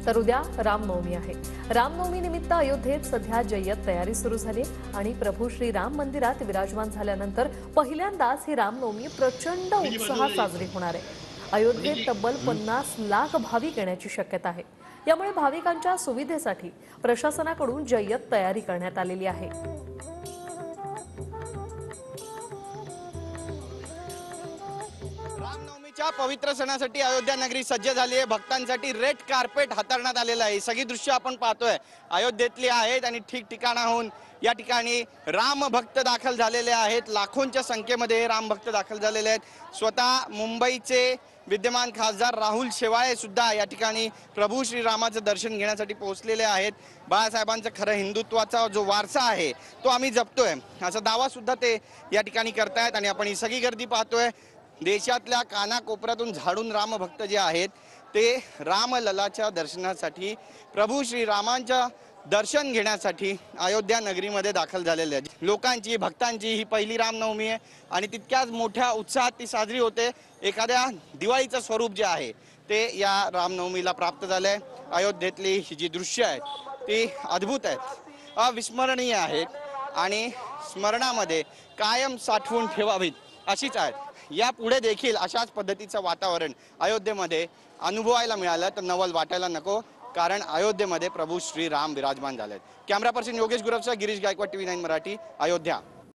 तर उद्या रामनवमी आहे। रामनवमी निमित्त अयोध्येत सध्या जय्यत तयारी सुरू झाली आणि प्रभू श्रीराम मंदिरात विराजमान झाल्यानंतर पहिल्यांदाच ही रामनवमी प्रचंड उत्साहात साजरी होणार आहे। अयोध्येत तब्बल 50 लाख भाविक येण्याची शक्यता आहे। यामुळे भाविकांच्या सुविधेसाठी प्रशासनाकडून जय्यत तयारी करण्यात आलेली आहे। रामनवमीच्या पवित्र सणासाठी अयोध्या नगरी सज्ज झाली आहे। भक्तांसाठी रेड कार्पेट हाताळण्यात आलेलं आहे। सगळी दृश्य आपण पाहतोय अयोध्येतली आहेत आणि ठिकठिकाणाहून या ठिकाणी राम भक्त दाखल झालेले आहेत। लाखोंच्या संख्येमध्ये राम भक्त दाखल झालेले आहेत। स्वतः मुंबईचे विद्यमान खासदार राहुल शेवाळे सुद्धा या ठिकाणी प्रभू श्रीरामाचं दर्शन घेण्यासाठी पोहोचलेले आहेत। बाळासाहेबांचा खरं हिंदुत्वाचा जो वारसा आहे तो आम्ही जपतोय असा दावा सुद्धा ते या ठिकाणी करतायत। आणि आपण ही सगळी गर्दी पाहतोय। देशातल्या कानाकोपऱ्यातून झाडून रामभक्त जे आहेत ते रामललाच्या दर्शनासाठी प्रभू श्रीरामांच्या दर्शन घेण्यासाठी अयोध्या नगरीमध्ये दाखल झालेले आहेत। लोकांची भक्तांची ही पहिली रामनवमी आहे आणि तितक्याच मोठ्या उत्साहात ती साजरी होते। एखाद्या दिवाळीचं स्वरूप जे आहे ते या रामनवमीला प्राप्त झालं आहे। अयोध्येतली ही जी दृश्य आहेत ती अद्भुत आहेत, अविस्मरणीय आहेत आणि स्मरणामध्ये कायम साठवून ठेवावीत अशीच आहेत। यापुढे देखील अशाच पद्धतीचं वातावरण अयोध्येमध्ये अनुभवायला मिळालं तर नवल वाटायला नको, कारण अयोध्येमध्ये प्रभू श्रीराम विराजमान झालेत। कॅमेरा पर्सन योगेश गुरवसह गिरीश गायकवाड, TV9 मराठी, अयोध्या।